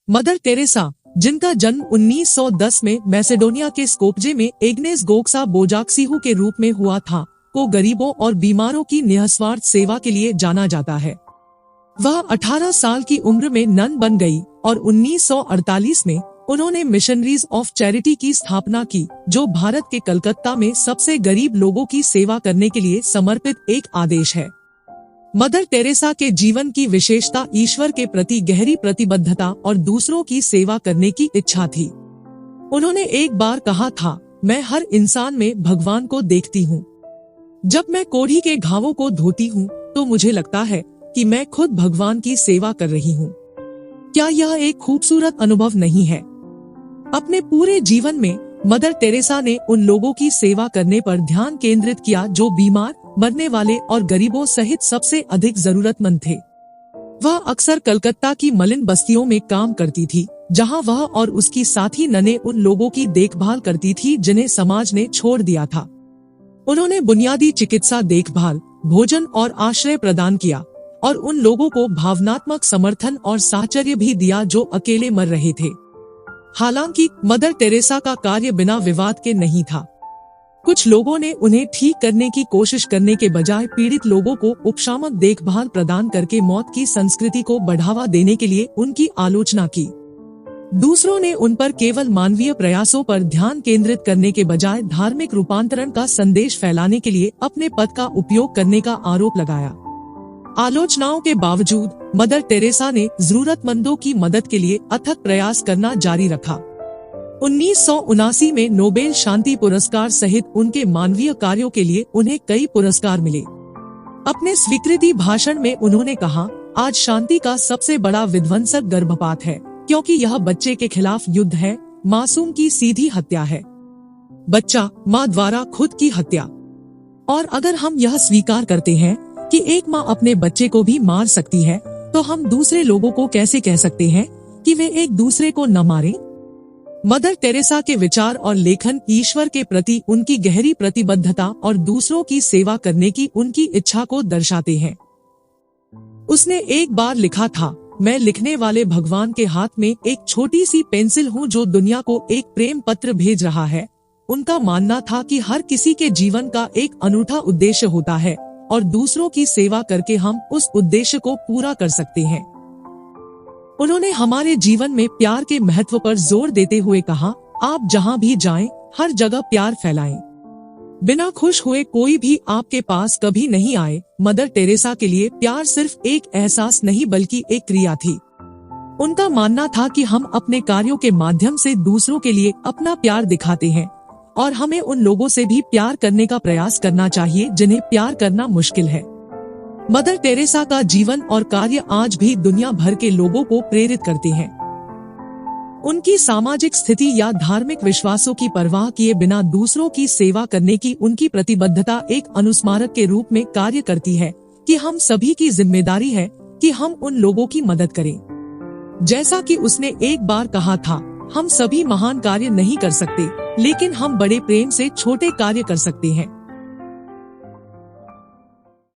Mother Teresa, जिनका जन्म 1910 में मैसेडोनिया के स्कोपजे में एग्नेस गोक्सा बोजाक्सीहू के रूप में हुआ था, को गरीबों और बीमारों की निस्वार्थ सेवा के लिए जाना जाता है। वह 18 साल की उम्र में नन बन गई और 1948 में उन्होंने मिशनरीज ऑफ चैरिटी की स्थापना की, जो भारत के कलकत्ता में सबसे गरीब लोगों की सेवा करने के लिए समर्पित एक आदेश है। मदर टेरेसा के जीवन की विशेषता ईश्वर के प्रति गहरी प्रतिबद्धता और दूसरों की सेवा करने की इच्छा थी। उन्होंने एक बार कहा था, मैं हर इंसान में भगवान को देखती हूँ। जब मैं कोढ़ी के घावों को धोती हूँ तो मुझे लगता है कि मैं खुद भगवान की सेवा कर रही हूँ। क्या यह एक खूबसूरत अनुभव नहीं है? अपने पूरे जीवन में मदर टेरेसा ने उन लोगों की सेवा करने पर ध्यान केंद्रित किया जो बीमार, मरने वाले और गरीबों सहित सबसे अधिक जरूरतमंद थे। वह अक्सर कलकत्ता की मलिन बस्तियों में काम करती थी, जहां वह और उसकी साथी नने उन लोगों की देखभाल करती थी जिन्हें समाज ने छोड़ दिया था। उन्होंने बुनियादी चिकित्सा देखभाल, भोजन और आश्रय प्रदान किया और उन लोगों को भावनात्मक समर्थन और साहचर्य भी दिया जो अकेले मर रहे थे। हालांकि मदर टेरेसा का कार्य बिना विवाद के नहीं था। कुछ लोगों ने उन्हें ठीक करने की कोशिश करने के बजाय पीड़ित लोगों को उपशामक देखभाल प्रदान करके मौत की संस्कृति को बढ़ावा देने के लिए उनकी आलोचना की। दूसरों ने उन पर केवल मानवीय प्रयासों पर ध्यान केंद्रित करने के बजाय धार्मिक रूपांतरण का संदेश फैलाने के लिए अपने पद का उपयोग करने का आरोप लगाया। आलोचनाओं के बावजूद मदर टेरेसा ने जरूरतमंदों की मदद के लिए अथक प्रयास करना जारी रखा। 1979 में नोबेल शांति पुरस्कार सहित उनके मानवीय कार्यों के लिए उन्हें कई पुरस्कार मिले। अपने स्वीकृति भाषण में उन्होंने कहा, आज शांति का सबसे बड़ा विध्वंसक गर्भपात है, क्योंकि यह बच्चे के खिलाफ युद्ध है, मासूम की सीधी हत्या है। बच्चा माँ द्वारा खुद की हत्या। और अगर हम यह स्वीकार करते हैं कि एक माँ अपने बच्चे को भी मार सकती है, तो हम दूसरे लोगों को कैसे कह सकते हैं कि वे एक दूसरे को न मारें? मदर टेरेसा के विचार और लेखन ईश्वर के प्रति उनकी गहरी प्रतिबद्धता और दूसरों की सेवा करने की उनकी इच्छा को दर्शाते हैं। उसने एक बार लिखा था, मैं लिखने वाले भगवान के हाथ में एक छोटी सी पेंसिल हूँ जो दुनिया को एक प्रेम पत्र भेज रहा है। उनका मानना था कि हर किसी के जीवन का एक अनूठा उद्देश्य होता है और दूसरों की सेवा करके हम उस उद्देश्य को पूरा कर सकते हैं। उन्होंने हमारे जीवन में प्यार के महत्व पर जोर देते हुए कहा, आप जहाँ भी जाएं, हर जगह प्यार फैलाएं। बिना खुश हुए कोई भी आपके पास कभी नहीं आए। मदर टेरेसा के लिए प्यार सिर्फ एक एहसास नहीं बल्कि एक क्रिया थी। उनका मानना था कि हम अपने कार्यों के माध्यम से दूसरों के लिए अपना प्यार दिखाते हैं और हमें उन लोगों से भी प्यार करने का प्रयास करना चाहिए जिन्हें प्यार करना मुश्किल है। मदर टेरेसा का जीवन और कार्य आज भी दुनिया भर के लोगों को प्रेरित करते हैं। उनकी सामाजिक स्थिति या धार्मिक विश्वासों की परवाह किए बिना दूसरों की सेवा करने की उनकी प्रतिबद्धता एक अनुस्मारक के रूप में कार्य करती है कि हम सभी की जिम्मेदारी है कि हम उन लोगों की मदद करें। जैसा कि उसने एक बार कहा था, हम सभी महान कार्य नहीं कर सकते, लेकिन हम बड़े प्रेम से छोटे कार्य कर सकते हैं।